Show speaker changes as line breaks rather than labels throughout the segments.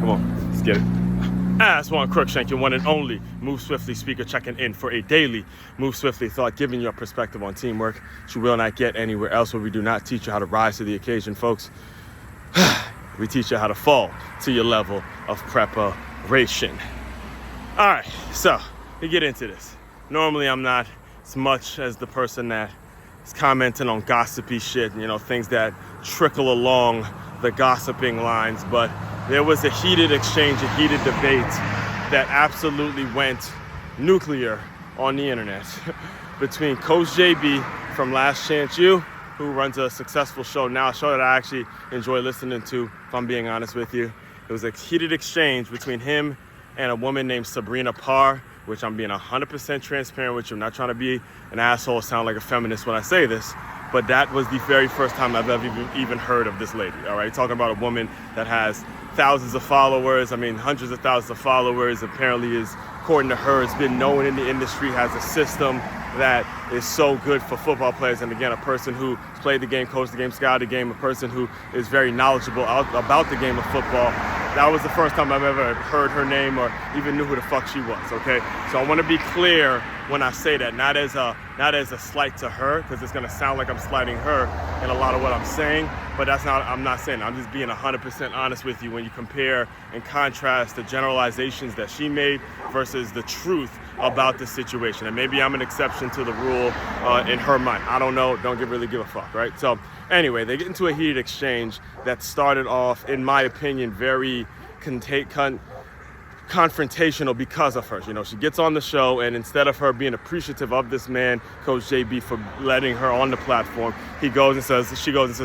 Come on, let's get it. As one Crookshank, your one and only Move Swiftly speaker, checking in for a daily Move Swiftly thought, giving you a perspective on teamwork which you will not get anywhere else, where we do not teach you how to rise to the occasion, folks. We teach you how to fall to your level of preparation. All right, so we get into this. Normally, I'm not as much as the person that is commenting on gossipy shit, things that trickle along the gossiping lines, but there was a heated exchange, a heated debate that absolutely went nuclear on the internet between Coach JB from Last Chance U, who runs a successful show now, a show that I actually enjoy listening to, if I'm being honest with you. It was a heated exchange between him and a woman named Sabrina Parr, which I'm being 100% transparent with you. I'm not trying to be an asshole, sound like a feminist when I say this, but that was the very first time I've ever even heard of this lady, all right? Talking about a woman that has thousands of followers, hundreds of thousands of followers, apparently is, according to her, has been known in the industry, has a system that is so good for football players. And again, a person who played the game, coached the game, scouted the game, a person who is very knowledgeable about the game of football. That was the first time I've ever heard her name or even knew who the fuck she was, okay? So I want to be clear when I say that, not as a slight to her, because it's going to sound like I'm slighting her in a lot of what I'm saying, but I'm not saying that. I'm just being 100% honest with you when you compare and contrast the generalizations that she made versus the truth about the situation. And maybe I'm an exception to the rule in her mind. I don't know. Don't really give a fuck, right? So anyway, they get into a heated exchange that started off, in my opinion, very confrontational because of her. She gets on the show, and instead of her being appreciative of this man, Coach JB, for letting her on the platform, she goes and says,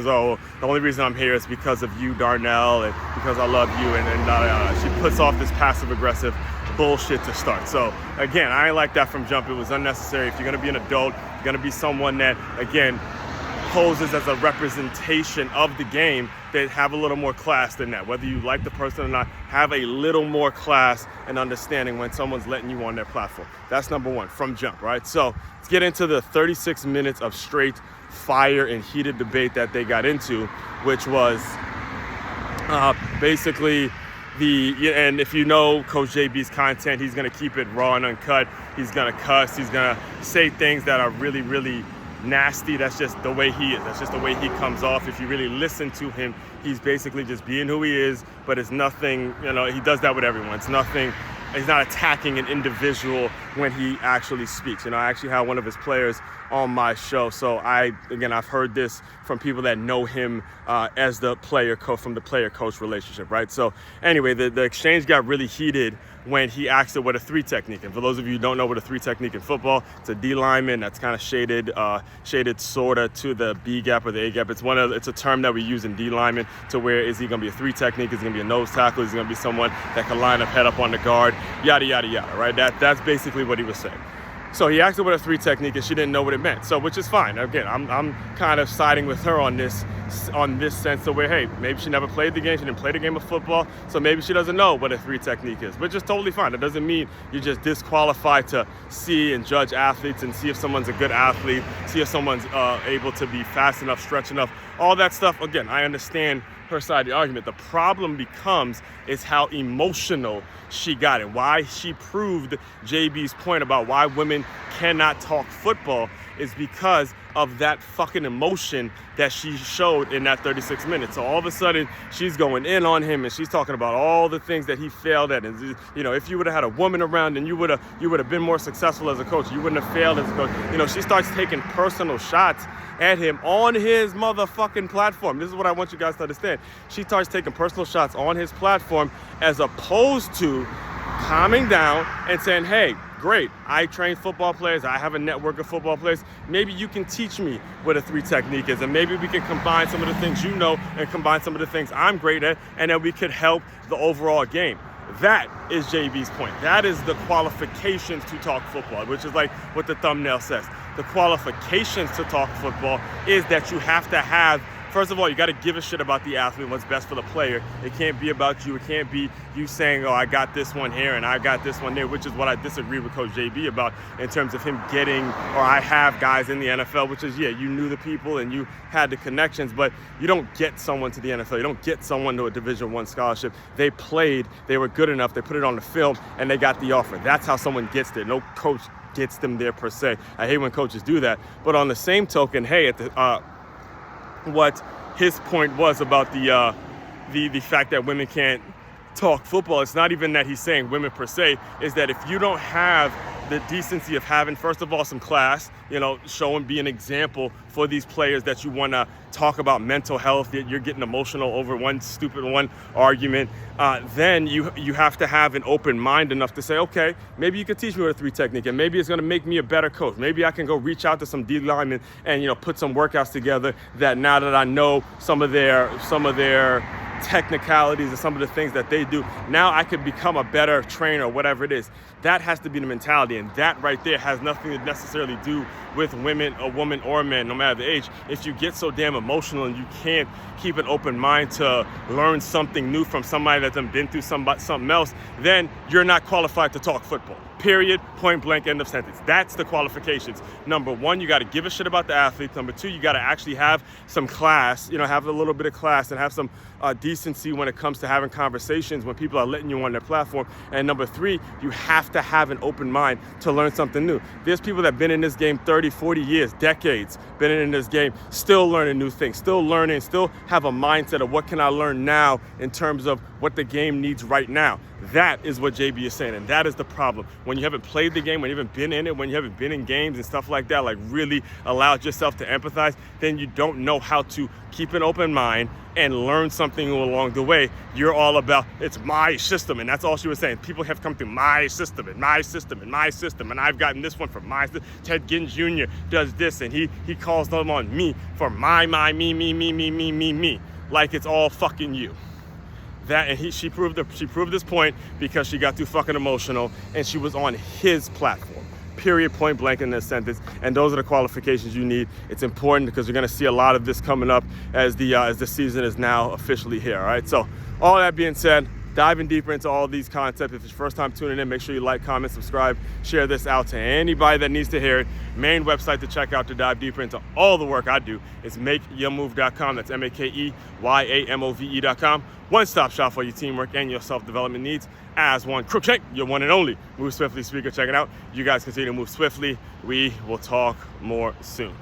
oh, the only reason I'm here is because of you, Darnell, and because I love you, and she puts off this passive-aggressive bullshit to start. So again, I ain't like that from jump. It was unnecessary. If you're going to be an adult, you're going to be someone that, again, poses as a representation of the game, that have a little more class than that. Whether you like the person or not, have a little more class and understanding when someone's letting you on their platform. That's number one, from jump, right? So let's get into the 36 minutes of straight fire and heated debate that they got into, which was basically and if you know Coach JB's content, he's going to keep it raw and uncut. He's going to cuss. He's going to say things that are really, really nasty. That's just the way he is. That's just the way he comes off. If you really listen to him, he's basically just being who he is, but it's nothing, he does that with everyone. It's nothing, he's not attacking an individual when he actually speaks. I actually had one of his players on my show. So I've heard this from people that know him as the player coach, from the player coach relationship, right? So anyway, the exchange got really heated when he asked her what a three technique. And for those of you who don't know what a three technique in football, it's a D lineman that's kind of shaded sort of to the B gap or the A gap. It's a term that we use in D lineman, to where is he going to be a three technique? Is he going to be a nose tackle? Is he going to be someone that can line up, head up on the guard? Yada, yada, yada, right? That's basically what he was saying. So he asked her what a three technique, and she didn't know what it meant. So, which is fine. Again, I'm kind of siding with her on this sense of where, hey, maybe she never played the game. She didn't play the game of football. So maybe she doesn't know what a three technique is, which is totally fine. It doesn't mean you're just disqualified to see and judge athletes and see if someone's a good athlete, see if someone's able to be fast enough, stretch enough, all that stuff. Again, I understand her side of the argument. The problem is how emotional she got and why she proved JB's point about why women cannot talk football is because of that fucking emotion that she showed in that 36 minutes. So all of a sudden she's going in on him and she's talking about all the things that he failed at. And if you would have had a woman around, and you would have been more successful as a coach, you wouldn't have failed as a coach. She starts taking personal shots at him on his motherfucking platform. This is what I want you guys to understand. She starts taking personal shots on his platform, as opposed to calming down and saying, hey, great, I train football players, I have a network of football players, maybe you can teach me what a three technique is, and maybe we can combine some of the things you know and combine some of the things I'm great at, and then we could help the overall game. That is JB's point. That is the qualifications to talk football, which is like what the thumbnail says. The qualifications to talk football is that you have to have first of all, you got to give a shit about the athlete, what's best for the player. It can't be about you. It can't be you saying, oh, I got this one here and I got this one there, which is what I disagree with Coach JB about in terms of him getting, or I have guys in the NFL, which is, yeah, you knew the people and you had the connections, but you don't get someone to the NFL. You don't get someone to a Division I scholarship. They played, they were good enough, they put it on the film, and they got the offer. That's how someone gets there. No coach gets them there per se. I hate when coaches do that. But on the same token, hey, at the what his point was about the fact that women can't talk football, it's not even that he's saying women per se, is that if you don't have the decency of having, first of all, some class, show and be an example for these players that you want to talk about mental health, that you're getting emotional over one argument, then you have to have an open mind enough to say, okay, maybe you could teach me what a 3 technique, and maybe it's going to make me a better coach. Maybe I can go reach out to some D linemen and put some workouts together that now that I know some of their technicalities and some of the things that they do, now I could become a better trainer, whatever it is. That has to be the mentality, and that right there has nothing to necessarily do with women, a woman or a man, no matter the age. If you get so damn emotional and you can't keep an open mind to learn something new from somebody that's been through something else, then you're not qualified to talk football. Period, point blank, end of sentence. That's the qualifications. Number one, you got to give a shit about the athletes. Number two, you got to actually have some class, have a little bit of class and have some decency when it comes to having conversations when people are letting you on their platform. And number three, you have to have an open mind to learn something new. There's people that have been in this game 30, 40 years, decades, been in this game, still learning new things, still learning, still have a mindset of what can I learn now in terms of what the game needs right now. That is what JB is saying, and that is the problem. When you haven't played the game, when you haven't been in it, when you haven't been in games and stuff like that, like really allowed yourself to empathize, then you don't know how to keep an open mind and learn something along the way. You're all about, it's my system, and that's all she was saying. People have come through my system, and my system, and my system, and I've gotten this one from my system. Ted Ginn Jr. does this, and he calls them on me for my, me. Like it's all fucking you. She proved this point because she got too fucking emotional and she was on his platform. Period, point blank in this sentence. And those are the qualifications you need. It's important because you're going to see a lot of this coming up as the season is now officially here. All right. So all that being said, diving deeper into all these concepts. If it's your first time tuning in, make sure you like, comment, subscribe, share this out to anybody that needs to hear it. Main website to check out to dive deeper into all the work I do is makeyourmove.com. That's MakeYamove.com. One-stop shop for your teamwork and your self-development needs. As one, Crookshank, your one and only Move Swiftly speaker. Check it out. You guys continue to move swiftly. We will talk more soon.